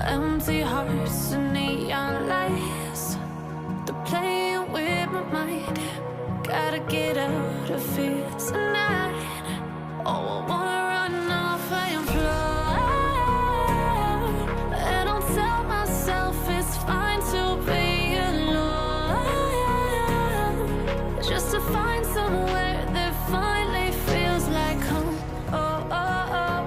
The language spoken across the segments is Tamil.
Empty hearts and neon lights, they're playing with my mind. Gotta get out of here tonight. Oh, I wanna run off and fly. And I'll tell myself it's fine to be alone, just to find somewhere that finally feels like home. Oh, oh, oh.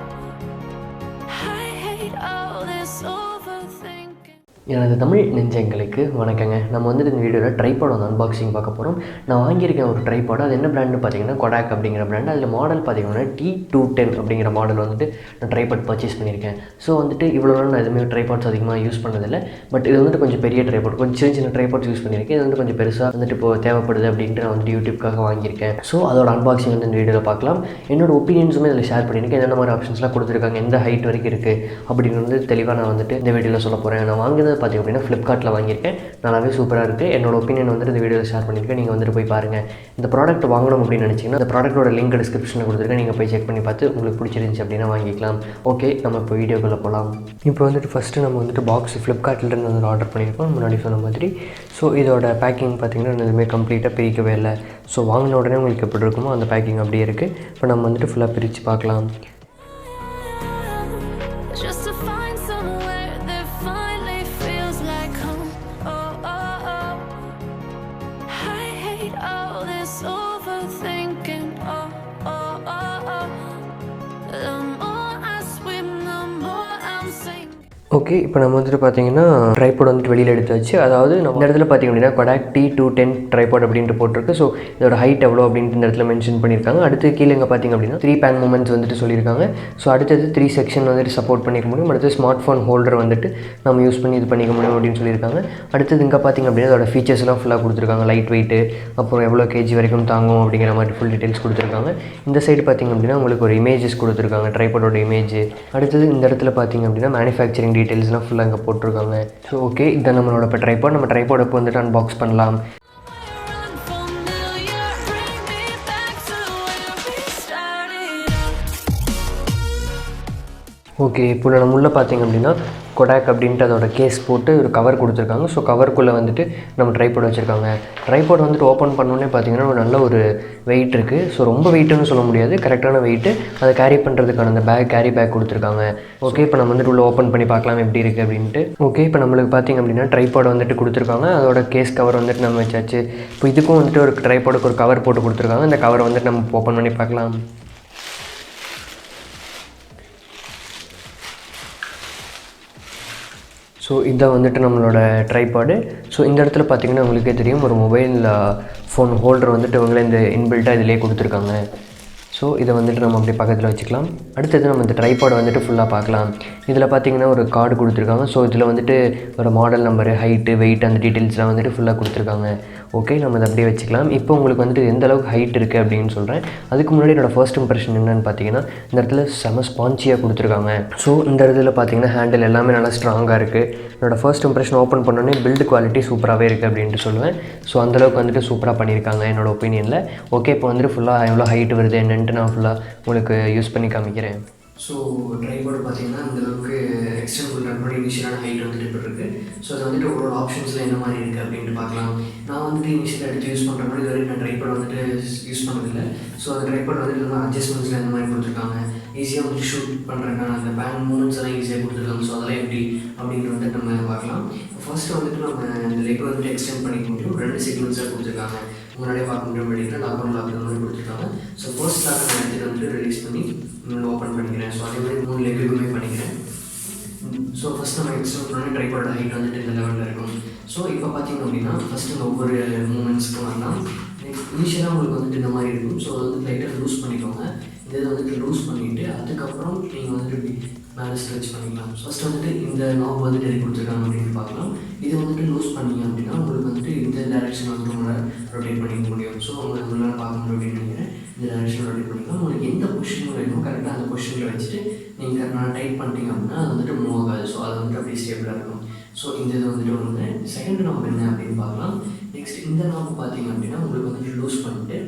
I hate all this overthinking. எனது தமிழ் நெஞ்சங்களுக்கு வணக்கங்க. நம்ம வந்துட்டு இந்த வீடியோவில் ட்ரைபாட் வந்து அன்பாக்சிங் பார்க்க போகிறோம். நான் வாங்கியிருக்கேன் ஒரு ட்ரைபாட். அது என்ன பிராண்டுன்னு பார்த்தீங்கன்னா கொடாக் அப்படிங்கிற பிராண்ட். அதில் மாடல் பார்த்தீங்கன்னா T210 அப்படிங்கிற மாடல் வந்துட்டு நான் ட்ரைபாட் பர்ச்சேஸ் பண்ணியிருக்கேன். ஸோ வந்துட்டு இவ்வளோ நாள் நான் எதுவுமே ட்ரைபாட்ஸ் அதிகமாக யூஸ் பண்ணதில்லை. பட் இது வந்துட்டு கொஞ்சம் பெரிய ட்ரைபாட், கொஞ்சம் சின்ன சின்ன ட்ரைபாட்ஸ் யூஸ் பண்ணியிருக்கேன். இது வந்து கொஞ்சம் பெருசாக வந்துட்டு இப்போ தேவைப்படுது அப்படின்ட்டு நான் வந்துட்டு யூடியூப்காக வாங்கியிருக்கேன். ஸோ அதோட அன்பாக்சிங் வந்து இந்த வீடியோவில் பார்க்கலாம். என்னோட ஒப்பீனியன்ஸுமே இதில் ஷேர் பண்ணியிருக்கேன். என்னென்ன மாதிரி ஆப்ஷன்ஸ்லாம் கொடுத்துருக்காங்க, எந்த ஹைட் வரைக்கும் இருக்குது அப்படின்னு வந்து தெளிவாக நான் வந்துட்டு இந்த வீடியோவில் சொல்ல போகிறேன். நான் வாங்கினது பார்த்திங்க அப்படின்னா ஃப்ளிப்கார்ட்டில் வாங்கியிருக்கேன். நல்லாவே சூப்பராக இருக்குது. என்னோட ஒப்பீனியன் வந்துட்டு இந்த வீடியோவில் ஷேர் பண்ணியிருக்கேன். நீங்கள் வந்துட்டு போய் பாருங்கள். இந்த ப்ராடக்ட் வாங்கணும் அப்படின்னு நினச்சிங்கன்னா அந்த ப்ராடக்ட்டோட லிங்க் டிஸ்கிரிப்ஷனில் கொடுத்துருக்கேன். நீங்கள் போய் செக் பண்ணி பார்த்து உங்களுக்கு பிடிச்சிருந்துச்சி அப்படின்னா வாங்கிக்கலாம். ஓகே, நம்ம இப்போ வீடியோக்குள்ளே போகலாம். இப்போ வந்துட்டு ஃபஸ்ட்டு நம்ம வந்துட்டு பாக்ஸ் ஃப்ளிப்கார்ட்லேருந்து வந்து ஆர்டர் பண்ணியிருக்கோம் முன்னாடி சொன்ன மாதிரி. ஸோ இதோட பேக்கிங் பார்த்திங்கன்னா எதுவுமே கம்ப்ளீட்டாக பிரிக்கவே இல்லை. ஸோ வாங்கின உடனே உங்களுக்கு எப்படி இருக்குமோ அந்த பேக்கிங் அப்படியே இருக்குது. இப்போ நம்ம வந்துட்டு ஃபுல்லாக பிரித்து பார்க்கலாம். Just to find somewhere that finally feels like home. Oh, oh, oh. I hate all this overthinking. Oh, oh, oh, oh. The more I swim, the more I'm sinking. Okay, இப்போ நம்ம வந்துட்டு பார்த்தீங்கன்னா ட்ரைபாட் வந்துட்டு வெளியில் எடுத்து வச்சு, அதாவது நம்ம இந்த இடத்துல பார்த்திங்க அப்படின்னா கொடாக் T210 Tripod அப்படின்ட்டு போட்டிருக்கு. ஸோ இதோட ஹைட் எவ்வளோ அப்படின்ட்டு இந்த இடத்துல மென்ஷன் பண்ணியிருக்காங்க. அடுத்து கீழே இங்கே பார்த்திங்க அப்படின்னா 3 பேன் மூமெண்ட்ஸ் வந்துட்டு சொல்லியிருக்காங்க. ஸோ அடுத்தது 3 செக்ஷன் வந்துட்டு சப்போர்ட் பண்ணிக்க முடியும். அடுத்து ஸ்மார்ட் ஃபோன் ஹோல்டர் வந்துட்டு நம்ம யூஸ் பண்ணி இது பண்ணிக்க முடியும் அப்படின்னு சொல்லியிருக்காங்க. அடுத்தது இங்கே பார்த்திங்க அப்படின்னா அதோட ஃபீச்சர்ஸ்லாம் ஃபுல்லாக கொடுத்துருக்காங்க. லைட் வெயிட்டு, அப்புறம் எவ்வளோ கேஜி வரைக்கும் தாங்கும் அப்படிங்கிற மாதிரி ஃபுல் டீட்டெயில்ஸ் கொடுத்துருக்காங்க. இந்த சைடு பார்த்திங்க அப்படின்னா உங்களுக்கு ஒரு இமேஜஸ் கொடுத்துருக்காங்க, ட்ரைபாடோட இமேஜ். அடுத்தது இந்த இடத்துல பார்த்திங்க அப்படின்னா மேனுஃபேக்சரிங் டீட்டெயில்ஸ்லாம் ஃபுல்லாக இங்கே போட்டிருக்காங்க. ஸோ ஓகே, இதை நம்மளோட இப்போ ட்ரைபாட், நம்ம ட்ரைபாட் இப்போ வந்துட்டு அன்பாக்ஸ் பண்ணலாம். ஓகே, இப்போ நம்ம உள்ளே பார்த்திங்க அப்படின்னா கொடாக் அப்படின்ட்டு அதோட கேஸ் போட்டு ஒரு கவர் கொடுத்துருக்காங்க. ஸோ கவருக்குள்ளே வந்துட்டு நம்ம ட்ரைபாட் வச்சுருக்காங்க. ட்ரைபாட் வந்துட்டு ஓப்பன் பண்ணோன்னே பார்த்திங்கன்னா ஒரு நல்ல ஒரு வெயிட் இருக்குது. ஸோ ரொம்ப வெயிட்டுன்னு சொல்ல முடியாது, கரெக்டான வெயிட்டு. அதை கேரி பண்ணுறதுக்கான அந்த கேரி பேக் கொடுத்துருக்காங்க. ஓகே, இப்போ நம்ம வந்துட்டு உள்ள ஓப்பன் பண்ணி பார்க்கலாம் எப்படி இருக்குது அப்படின்ட்டு. ஓகே, இப்போ நம்மளுக்கு பார்த்திங்க அப்படின்னா ட்ரைபாட் வந்துட்டு கொடுத்துருக்காங்க. அதோட கேஸ் கவர் வந்துட்டு நம்ம வச்சாச்சு. இப்போ இதுக்கும் வந்துட்டு ஒரு ட்ரைபாடுக்கு ஒரு கவர் போட்டு கொடுத்துருக்காங்க. இந்த கவரை வந்துட்டு நம்ம ஓப்பன் பண்ணி பார்க்கலாம். ஸோ இதான் வந்துட்டு நம்மளோட ட்ரைபாடு. ஸோ இந்த இடத்துல பார்த்திங்கன்னா உங்களுக்கே தெரியும், ஒரு மொபைல் ஃபோன் ஹோல்டர் வந்துட்டு இவங்களே இந்த இன்பில்ட்டாக இதிலே கொடுத்துருக்காங்க. ஸோ இதை வந்துட்டு நம்ம அப்படி பக்கத்தில் வச்சுக்கலாம். அடுத்தது நம்ம இந்த ட்ரைபாட் வந்துட்டு ஃபுல்லாக பார்க்கலாம். இதில் பார்த்திங்கன்னா ஒரு கார்டு கொடுத்துருக்காங்க. ஸோ இதில் வந்துட்டு ஒரு மாடல் நம்பரு, ஹைட்டு, வெயிட், அந்த டீட்டெயில்ஸ்லாம் வந்துட்டு ஃபுல்லாக கொடுத்துருக்காங்க. ஓகே, நம்ம அதை அப்படியே வச்சுக்கலாம். இப்போ உங்களுக்கு வந்துட்டு எந்த அளவுக்கு ஹைட் இருக்குது அப்படின்னு சொல்கிறேன். அதுக்கு முன்னாடி என்னோடய ஃபர்ஸ்ட் இம்ப்ரெஷன் என்னென்னு பார்த்தீங்கன்னா இந்த இடத்துல செம ஸ்பான்ச்சியாக கொடுத்துருக்காங்க. ஸோ இந்த இடத்துல பார்த்தீங்கன்னா ஹேண்டில் எல்லாமே நல்லா ஸ்ட்ராங்காக இருக்குது. என்னோடய ஃபர்ஸ்ட் இம்ப்ரெஷன் ஓப்பன் பண்ணோன்னே பில்டு குவாலிட்டி சூப்பராகவே இருக்குது அப்படின்ட்டு சொல்லுவேன். ஸோ அந்தளவுக்கு வந்துட்டு சூப்பராக பண்ணியிருக்காங்க என்னோடய ஒப்பீனியனில். ஓகே, இப்போ வந்துட்டு ஃபுல்லாக எவ்வளோ ஹைட் வருது என்னென்ட்டு நான் ஃபுல்லாக உங்களுக்கு யூஸ் பண்ணி காமிக்கிறேன். ஸோ ட்ரைபாட் பார்த்திங்கன்னா இந்தளவுக்கு எக்ஸ்டெண்ட் பண்ணுறதுக்கு இனிஷியலான ஹைட் வந்துட்டு இப்போ இருக்குது. ஸோ அது வந்துட்டு உங்களோட ஆப்ஷன்ஸில் என்ன மாதிரி இருக்குது அப்படின்ட்டு பார்க்கலாம். நான் வந்துட்டு இனிஷியலாக எடுத்து யூஸ் பண்ணுற மாதிரி இது வரைக்கும் நான் ட்ரைபாட் வந்துட்டு யூஸ் பண்ணதில்லை. ஸோ அந்த ட்ரைபாட் வந்துட்டு நம்ம அட்ஜஸ்ட்மெண்ட்ஸில் இந்த மாதிரி கொடுத்துருக்காங்க. ஈஸியாக வந்துட்டு ஷூட் பண்ணுறதுக்கான அந்த பேன் மூமெண்ட்ஸ் எல்லாம் ஈஸியாக கொடுத்துருக்காங்க. ஸோ அதெல்லாம் எப்படி அப்படின்ட்டு வந்துட்டு நம்ம பார்க்கலாம். ஃபர்ஸ்ட்டு வந்துட்டு நம்ம இந்த லெக் வந்துட்டு எக்ஸ்டெண்ட் பண்ணிக்க முடியும். 2 செக்மெண்ட்ஸாக கொடுத்துருக்காங்க. முன்னாடியே பார்க்க முடியும் அப்படின்னா லாக் லாக் இந்த மாதிரி கொடுத்துருக்காங்க. ஸோ ஃபர்ஸ்ட் லாக் நான் எடுத்துகிட்டு வந்துட்டு ரிலீஸ் பண்ணி ஓப்பன் பண்ணிக்கிறேன். ஸோ அதே மாதிரி 3 லெக்குமே பண்ணிக்கிறேன். ஸோ ஃபஸ்ட் நம்ம எக்ஸ்டெண்ட் பண்ணி ட்ரைபாடோட ஹைட் வந்துட்டு இந்த லெவலில் இருக்கும். ஸோ இப்போ பார்த்திங்க அப்படின்னா ஃபஸ்ட்டு இந்த ஒவ்வொரு மூமெண்ட்ஸ்க்கும் வரலாம். இனிஷியலாக உங்களுக்கு வந்துட்டு இந்த மாதிரி இருக்கும். ஸோ வந்து லைட்டாக லூஸ் பண்ணிக்கோங்க. இதை வந்துட்டு லூஸ் பண்ணிவிட்டு அதுக்கப்புறம் நீங்கள் வந்துட்டு இப்படி மேலே ஸ்ட்ரெச் பண்ணிக்கலாம். ஃபஸ்ட்டு வந்துட்டு இந்த நாப் வந்துட்டு எது கொடுத்துருக்காங்க அப்படின்னு பார்க்கலாம். இது வந்துட்டு லூஸ் பண்ணிங்க அப்படின்னா உங்களுக்கு வந்துட்டு இந்த டைரெக்ஷன் வந்துட்டு உங்களால் ரொட்டேட் பண்ணிக்க முடியும். ஸோ உங்களால் பார்க்க முடியும் அப்படின்னு நினைக்கிறேன். இந்த டைரெக்ஷன் ரொட்டேட் பண்ணிக்கலாம். உங்களுக்கு எந்த பொசிஷனில் வேணுமோ கரெக்டாக அந்த பொசிஷனில் வச்சுட்டு நீங்கள் நான் டைட் பண்ணிட்டீங்க அப்படின்னா அது வந்துட்டு மூவ் ஆகாது. ஸோ அது வந்துட்டு அப்படியே ஸ்டேபிளாக இருக்கும். ஸோ இந்த இது வந்துட்டு ஒன்று. செகண்ட் நாப் என்ன அப்படின்னு பார்க்கலாம். நெக்ஸ்ட் இந்த நாப் பார்த்தீங்க அப்படின்னா உங்களுக்கு வந்துட்டு லூஸ் பண்ணிட்டு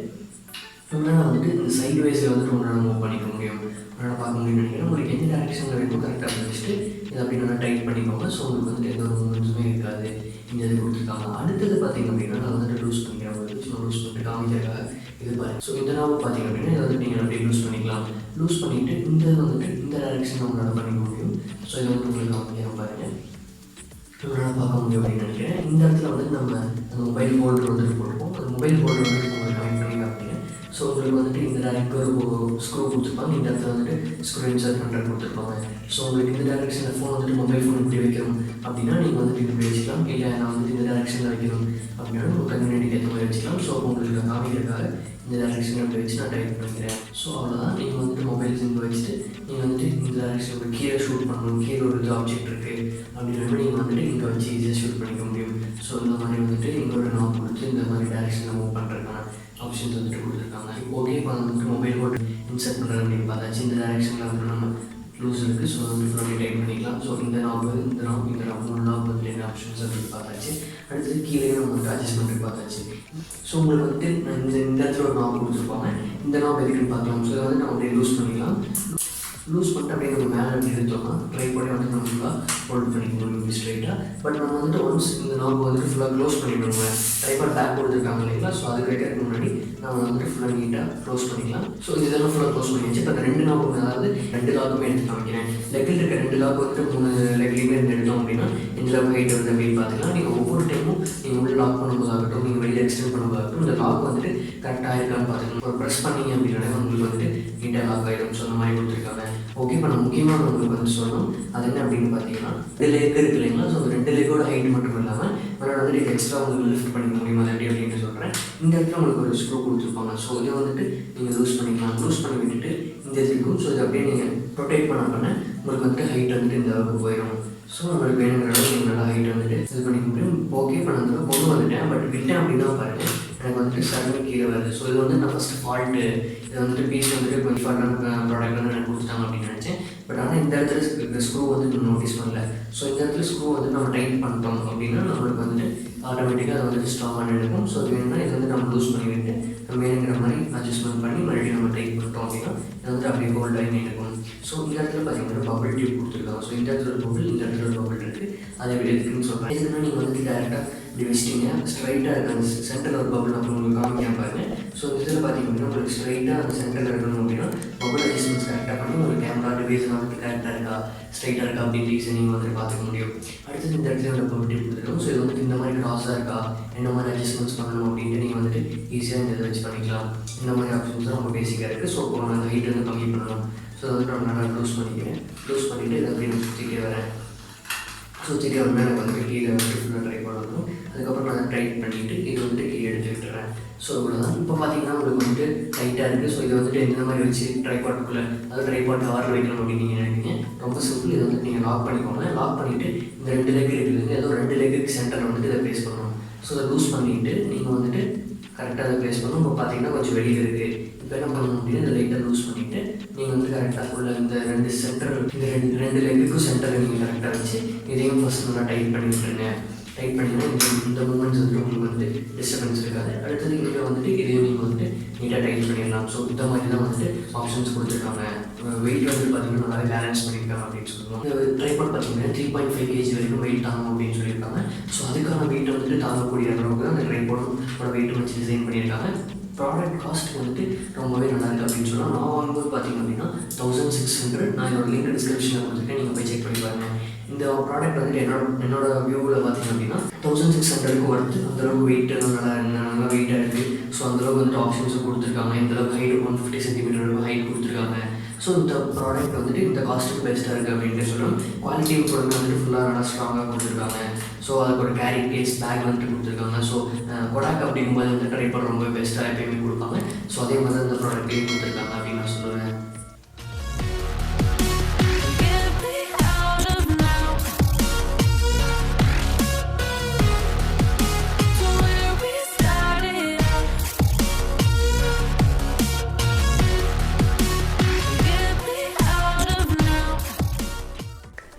உங்களால் வந்துட்டு இந்த சைடு வைஸில் வந்துட்டு உங்களால் மூவ் பண்ணிக்க முடியும், உங்களால் பார்க்க முடியும்னு நினைக்கிறேன். உங்களுக்கு எந்த டேரக்ஷனில் வேணுமோ கரெக்டாக வச்சுட்டு இதை அப்படி நல்லா டைட் பண்ணிக்கோங்க. ஸோ உங்களுக்கு வந்துட்டு எந்த ஒரு மூமெண்ட்ஸுமே இருக்காது. இந்த இது கொடுத்துருக்காங்க. அடுத்தது பார்த்திங்க அப்படின்னா நான் வந்துட்டு லூஸ் பண்ணிக்கிறேன். உங்களுக்கு சும்மா லூஸ் பண்ணிட்டு காமிக்கிறதுக்காக இது பாருங்கள். ஸோ இந்த நாள் பார்த்திங்க அப்படின்னா இதை வந்துட்டு நீங்கள் அப்படியே லூஸ் பண்ணிக்கலாம். லூஸ் பண்ணிவிட்டு இந்த வந்துட்டு இந்த டேரக்ஷன் உங்களால் பண்ணிக்க முடியும். ஸோ இதை வந்து உங்களுக்கு காமிக்கிறேன் பாருங்கள். உங்களால் பார்க்க முடியும் அப்படின்னு நினைக்கிறேன். இந்த இடத்துல வந்துட்டு நம்ம அந்த மொபைல் ஹோல்டர் வந்துட்டு போட்டுப்போம். அந்த மொபைல் ஹோல்டர் வந்துட்டு உங்களுக்கு கனெக்ட் பண்ணி காமிக்கிறேன். ஸோ உங்களுக்கு வந்துட்டு இந்த டேரக்ட் ஒரு ஸ்க்ரூ கொடுத்துருப்பாங்க. இந்த இடத்துல வந்துட்டு ஸ்க்ரூ இன்சர்ட் பண்ணுறது கொடுத்துருப்பாங்க. ஸோ உங்களுக்கு இந்த டேரக்ஷனில் ஃபோன் வந்துட்டு மொபைல் ஃபோன் இப்படி வைக்கணும் அப்படின்னா நீங்கள் வந்துட்டு இப்படி வச்சுக்கலாம். இல்லை நான் வந்துட்டு இந்த டேரக்ஷனில் வைக்கணும் அப்படின்னா உங்கள் கன்வீனியன்ட்டுக்கு ஏற்ற மாதிரி வச்சுக்கலாம். ஸோ உங்களுக்கு காமிக்கிறதுக்காக இந்த டேரக்ஷனில் அப்படி வச்சு நான் டைப் பண்ணிக்கிறேன். ஸோ அவ்வளோதான். நீங்கள் வந்துட்டு மொபைல் இங்கே வச்சுட்டு நீங்கள் வந்துட்டு இந்த டேரக்ஷனில் கீழே ஷூட் பண்ணணும், கீழே ஒரு இது ஆப்ஜெக்ட் இருக்குது அப்படின்னா நீங்கள் வந்துட்டு இங்கே வச்சு ஈஸியாக ஷூட் பண்ணிக்க முடியும். ஸோ இந்த மாதிரி வந்துட்டு இன்னொரு நாப் கொடுத்து இந்த மாதிரி டேரக்ஷனில் மூவ் பண்ணுறதுக்கான ஆப்ஷன்ஸ் வந்துட்டு கொடுத்துருக்காங்க. இப்போ ஓகே, இப்போ வந்துட்டு மொபைல் போட்டு இன்சர்ட் பண்ணுறது அப்படின்னு பார்த்தாச்சு. இந்த டேரக்ஷனில் வந்து நம்ம லூஸ் இருக்குது. ஸோ வந்துட்டு நம்ம டைப் பண்ணிக்கலாம். ஸோ இந்த நாப் இந்த நாப் இந்த நாப் 3 நாப் வந்து என்ன ஆப்ஷன்ஸ் அப்படின்னு பார்த்தாச்சு. அடுத்தது கீழே நம்ம வந்துட்டு அட்ஜஸ்ட்மெண்ட் பார்த்தாச்சு. ஸோ உங்களுக்கு வந்துட்டு இந்த இடத்துல ஒரு நாப் கொடுத்துருப்பாங்க. இந்த நாப் எதுக்குன்னு பார்க்கலாம். ஸோ இதை வந்து நம்ம அப்படியே லூஸ் பண்ணிக்கலாம். லூஸ் பண்ணிட்டு அப்படியே நம்ம மேலே அப்படி எடுத்தோம்னா ட்ரைபாடே வந்து நம்ம ஃபுல்லாக ஹோல்ட் பண்ணிக்க முடியும் ஸ்ட்ரைட்டாக. பட் நம்ம வந்துட்டு ஒன்ஸ் இந்த நாப் வந்துட்டு ஃபுல்லாக க்ளோஸ் பண்ணிவிடுவோங்க. ட்ரைபாட் பேக் கொடுத்துருக்காங்க இல்லைங்களா? ஸோ அது வைக்கிறதுக்கு முன்னாடி நம்ம வந்துட்டு ஃபுல்லாக நீட்டாக க்ளோஸ் பண்ணிக்கலாம். ஸோ இதெல்லாம் ஃபுல்லாக க்ளோஸ் பண்ணியாச்சு. இப்போ அந்த 2 நாப்பும், அதாவது 2 லாக்குமே எடுத்து காமிக்கிறேன். லெக்கில் இருக்க 2 லாக் வந்துட்டு 3 லெக்லேயுமே இருந்து எடுத்தோம் அப்படின்னா இந்த லாக் ஹைட் வந்து அப்படின்னு பார்த்துக்கலாம். நீங்கள் ஒவ்வொரு டைமும் நீங்கள் உள்ள லாக் பண்ணும்போதாகட்டும், நீங்கள் வெளியே எக்ஸ்டெண்ட் பண்ணும்போதாகட்டும் இந்த லாக் வந்துட்டு கரெக்டாக இருக்கான்னு பார்த்துக்கலாம். ஒரு ப்ரெஸ் பண்ணிங்க அப்படின்னா உங்களுக்கு வந்துட்டு நீட்டாக லாக் ஆகிடும். ஸோ அந்த மாதிரி கொடுத்துருக்காங்க. ஓகே, இப்போ நான் முக்கியமாக உங்களுக்கு வந்து சொல்லணும். அது என்ன அப்படின்னு பார்த்தீங்கன்னா 2 லேக் இருக்குது இல்லைங்களா? ஸோ அந்த 2 லேக்கோட ஹைட் மட்டும் இல்லாமல் உங்களோட வந்துட்டு எக்ஸ்ட்ரா உங்களுக்கு லிஃப்ட் பண்ணிக்க முடியும். அது எப்படி அப்படின்னு சொல்கிறேன். இந்த இடத்துல உங்களுக்கு ஒரு ஸ்க்ரூ கொடுத்துருப்பாங்க. ஸோ இதை வந்துட்டு நீங்கள் லூஸ் பண்ணிக்கலாம். லூஸ் பண்ணி விட்டுட்டு இந்த இருக்கும். ஸோ இதை அப்படியே நீங்கள் ரொட்டேட் பண்ண உங்களுக்கு வந்துட்டு ஹைட் வந்துட்டு இந்த அளவுக்கு போயிடும். ஸோ உங்களுக்கு வேணுங்கிற அளவுக்கு நீங்கள் நல்லா ஹைட் வந்துட்டு இது பண்ணிக்க முடியும். ஓகே, இப்போ நான் வந்து கொண்டு வந்துட்டேன். பட் விட்டேன் அப்படின்னா பாருங்கள் எனக்கு வந்துட்டு சடனாக கீழே வருது. ஸோ இது வந்து நான் ஃபஸ்ட்டு ஃபால்ட்டு, இதை வந்துட்டு பீஸ் வந்துட்டு இப்போ டிஃபால்ட்டான ப்ராடக்ட் வந்து எனக்கு கொடுத்தாங்க அப்படின்னு நினச்சேன். பட் ஆனால் இந்த இடத்துல இந்த ஸ்க்ரூ வந்து நம்ம நோட்டீஸ் பண்ணல. ஸோ இந்த இடத்துல ஸ்க்ரூ வந்து நம்ம டைட் பண்ணிட்டோம் அப்படின்னா நம்மளுக்கு வந்துட்டு ஆட்டோமேட்டிக்காக அது வந்துட்டு ஸ்ட்ராங்காக எடுக்கும். ஸோ இது வேணும்னா இது வந்து நம்ம லூஸ் பண்ணி விட்டு நம்ம வேணுங்கிற மாதிரி அட்ஜஸ்ட்மெண்ட் பண்ணி மறுபடியும் நம்ம டைட் பண்ணிட்டோம் அப்படின்னா இது வந்துட்டு அப்படியே ஹோல்ட் ஆகி எடுக்கும். ஸோ இந்த இடத்துல பார்த்தீங்கன்னா பபிள் டியூப் கொடுத்துருக்காங்க. ஸோ இந்த இடத்துல ஒரு பபிள், இந்த இடத்துல ஒரு பபிள் இருக்குது. அதை எப்படி இருக்குன்னு சொல்கிறேன். இதுனா நீங்கள் வந்துட்டு டேரெக்டாக இப்படி வச்சிட்டிங்க, ஸ்ட்ரைட்டாக இருக்குது அந்த சென்டரில் ஒரு பபிள் அப்புறம் உங்களுக்கு காமிக்காம பாருங்கள். ஸோ இதில் பார்த்தீங்க அப்படின்னா உங்களுக்கு ஸ்ட்ரைட்டாக அந்த சென்டரில் இருக்கணும் அப்படின்னா மொபைல் அட்ஜஸ்ட்மெண்ட்ஸ் கரெக்டாக பண்ணி உங்களுக்கு கேமரா டிவைஸ் வந்துட்டு கரெக்டாக இருக்கா, ஸ்ட்ரைட்டாக இருக்கா அப்படின்னு நீங்கள் வந்துட்டு பார்த்துக்க முடியும். அடுத்தது இந்த இடத்துல ஒரு பபிள் டியூப் கொடுத்துருக்கோம். ஸோ இது வந்துட்டு இந்த மாதிரி க்ராஸாக இருக்கா, என்ன மாதிரி அட்ஜஸ்ட்மெண்ட்ஸ் பண்ணணும் அப்படின்ட்டு நீங்கள் வந்துட்டு ஈஸியாக இந்த இதை வச்சு பண்ணிக்கலாம். இந்த மாதிரி ஆப்ஷன்ஸ் தான் ரொம்ப பேசிக்காக இருக்குது. ஸோ இப்போ நான் அந்த ஹைட் வந்து கம்மி பண்ணணும். ஸோ அதை வந்து நான் நல்லா லூஸ் பண்ணிக்கிறேன். லூஸ் பண்ணிவிட்டு இதை அப்படி நான் சுற்றிட்டே வரேன். சுற்றிட்டே வரணும் எனக்கு வந்து கீழே வந்து ஃபுல்லாக ட்ரை பண்ணணும். அதுக்கப்புறம் நான் டைட் பண்ணிவிட்டு இது வந்துட்டு கீழே எடுத்து விட்டுறேன். ஸோ இவ்வளோதான். இப்போ பார்த்தீங்கன்னா உங்களுக்கு வந்துட்டு டைட்டாக இருக்குது. ஸோ இதை வந்துட்டு எந்த மாதிரி வச்சு ட்ரைபாட்டுக்குள்ளே, அதாவது ட்ரைபாட் கவரில் வைக்கணும் அப்படின்னு நீங்கள் நினைப்பீங்க. ரொம்ப சிம்பிள். இதை வந்துட்டு நீங்கள் லாக் பண்ணிக்கோங்க. லாக் பண்ணிவிட்டு இந்த 2 லெக் இருக்குது, ஏதோ 2 லெக்குக்கு சென்டரில் வந்துட்டு இதை ப்ளேஸ் பண்ணணும். ஸோ அதை லூஸ் பண்ணிவிட்டு நீங்கள் வந்துட்டு கரெக்டாக அதை ப்ளேஸ் பண்ணணும். இப்போ பார்த்தீங்கன்னா கொஞ்சம் வெளியில் இருக்குது. இப்போ என்ன பண்ணணும் அப்படின்னா இந்த லைட்டாக லூஸ் பண்ணிவிட்டு நீங்கள் வந்து கரெக்டாக உள்ள இந்த 2 சென்டர், இந்த 2 லெக்குக்கும் சென்டரில் நீங்கள் கரெக்டாக வச்சு இதையும் ஃபஸ்ட் நல்லா டைட் பண்ணி விட்டுருங்க. டைட் பண்ணிங்கன்னா இந்த மூமெண்ட்ஸ் வந்துட்டு உங்களுக்கு வந்து டிஸ்டர்பன்ஸ் இருக்காது. அடுத்தது இங்கே வந்துட்டு இதையும் நீங்கள் வந்துட்டு நீட்டாக டைட் பண்ணிடலாம். ஸோ இந்த மாதிரி தான் வந்துட்டு ஆப்ஷன்ஸ் கொடுத்துருக்காங்க. வெயிட் வந்து பார்த்தீங்கன்னா நல்லாவே பேலன்ஸ் பண்ணியிருக்காங்க அப்படின்னு சொல்லுவாங்க. இந்த ட்ரைபாட் பார்த்தீங்கன்னா 3.5 kg வரைக்கும் வெயிட் தாங்கும் அப்படின்னு சொல்லியிருக்காங்க. ஸோ அதுக்கான வெயிட் வந்துட்டு தாங்கக்கூடிய அளவுக்கு தான் அந்த ட்ரைபாடோட வெயிட் வச்சு டிசைன் பண்ணியிருக்காங்க. ப்ராடக்ட் காஸ்ட் வந்துட்டு ரொம்பவே நல்லா இருக்குது அப்படின்னு சொல்லலாம். நான் வாங்கும்போது பார்த்தீங்க அப்படின்னா 1600. நான் என்னோட லிங்க் டிஸ்கிரிப்ஷனில் கொடுத்துருக்கேன், நீங்கள் போய் செக் பண்ணி பாருங்கள். இந்த ப்ராடக்ட் வந்துட்டு என்னோட வியூவில் பார்த்தீங்க அப்படின்னா 1600க்கு வருது. அந்தளவுக்கு வெயிட் நல்லா வெயிட்டாக இருக்குது. ஸோ அந்தளவுக்கு வந்துட்டு ஆப்ஷன்ஸும் கொடுத்துருக்காங்க. இந்தளவுக்கு ஹைட் 150 சென்டிமீட்டர் ஹைட் கொடுத்துருக்காங்க. ஸோ இந்த ப்ராடக்ட் வந்துட்டு இந்த காஸ்ட்டுக்கு பெஸ்ட்டாக இருக்குது அப்படின்ட்டு சொல்லலாம். குவாலிட்டியும் பொருள் வந்துட்டு ஃபுல்லாக நல்லா ஸ்ட்ராங்காக கொடுத்துருக்காங்க. ஸோ அதுக்கு ஒரு கேரி கேஸ் பேக் வந்துட்டு கொடுத்துருக்காங்க. ஸோ கொடாக் அப்படிங்கும்போது வந்து ட்ரைபாட் ரொம்ப பெஸ்ட்டாக எப்பயுமே கொடுப்பாங்க. ஸோ அதே மாதிரி தான் இந்த ப்ராடக்ட்டையும் கொடுத்துருக்காங்க அப்படின்னு நான் சொல்லுவேன்.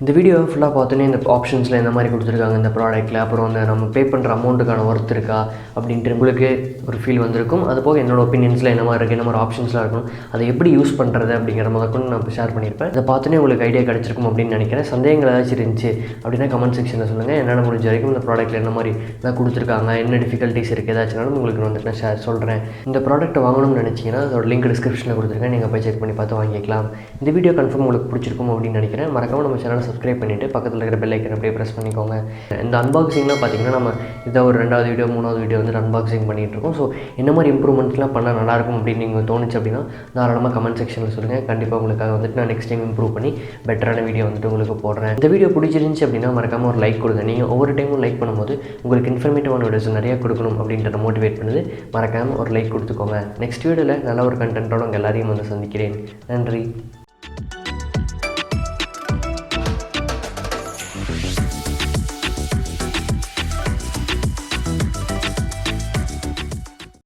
இந்த வீடியோ ஃபுல்லாக பார்த்தோன்னே இந்த ஆப்ஷன்ஸில் இந்த மாதிரி கொடுத்துருக்காங்க இந்த ப்ராடக்ட்டில், அப்புறம் அந்த நம்ம பே பண்ணுற அமௌண்ட்டுக்கான ஒர்த் இருக்கா அப்படின்ட்டு உங்களுக்கு ஒரு ஃபீல் வந்திருக்கும். அது போக என்னோடய ஒப்பீனியன்ஸில் என்ன மாதிரி இருக்குது, என்ன மாதிரி ஆப்ஷன்ஸ்லாம் இருக்கணும், அதை எப்படி யூஸ் பண்ணுறது அப்படிங்கிற முதற்கொண்டு நான் இப்போ ஷேர் பண்ணியிருப்பேன். இதை பார்த்தோன்னே உங்களுக்கு ஐடியா கிடச்சிருக்கும் அப்படின்னு நினைக்கிறேன். சந்தேகங்கள் ஏதாச்சும் இருந்துச்சு அப்படின்னா கமெண்ட் செக்ஷனில் சொல்லுங்கள். என்னால் முடிஞ்ச வரைக்கும் இந்த ப்ராடக்ட்டில் என்ன மாதிரி தான் கொடுத்துருக்காங்க, என்ன டிஃபிகல்ட்டிஸ் இருக்குது ஏதாச்சும் உங்களுக்கு வந்துட்டு நான் ஷேர் சொல்கிறேன். இந்த ப்ராடக்ட்டை வாங்கணும்னு நினச்சிங்கன்னா அதோட லிங்க் டிஸ்கிரிப்ஷனில் கொடுத்துருக்கேன், நீங்கள் போய் செக் பண்ணி பார்த்து வாங்கிக்கலாம். இந்த வீடியோ கன்ஃபார்ம் உங்களுக்கு பிடிச்சிருக்கும் அப்படின்னு நினைக்கிறேன். மறக்காமல் நம்ம சேனலை சப்ஸ்கிரைப் பண்ணிவிட்டு பக்கத்தில் இருக்கிற பெல் ஐக்கன் அப்படியே ப்ரெஸ் பண்ணிக்கோங்க. இந்த அன்பாக்சிங்லாம் பார்த்திங்கன்னா நம்ம இதை ஒரு 2வது வீடியோ 3வது வீடியோ வந்துட்டு அன்பாக்சிங் பண்ணிகிட்ருக்கோம். ஸோ என்ன மாதிரி இம்ப்ரூவ்மெண்ட்ஸ்லாம் பண்ணால் நல்லாயிருக்கும் அப்படின்னு நீங்கள் தோணுச்சு அப்படின்னா தாராளமாக கமெண்ட் செக்ஷனில் சொல்லுங்கள். கண்டிப்பாக உங்களுக்காக வந்துட்டு நான் நெக்ஸ்ட் டைம் இம்ப்ரூவ் பண்ணி பெட்டரான வீடியோ வந்துட்டு உங்களுக்கு போடுறேன். இந்த வீடியோ பிடிச்சிருந்துச்சு அப்படின்னா மறக்காமல் ஒரு லைக் கொடுங்க. நீங்கள் ஒவ்வொரு டைமும் லைக் பண்ணும்போது உங்களுக்கு இன்ஃபர்மேட்டிவான வீடியோஸ் நிறையா கொடுக்கணும் அப்படின்றத மோட்டிவேட் பண்ணுது. மறக்காமல் ஒரு லைக் கொடுத்துக்கோங்க. நெக்ஸ்ட் வீடியோவில் நல்ல ஒரு கண்டென்ட்டோட உங்கள் எல்லாரையும் வந்து சந்திக்கிறேன். நன்றி.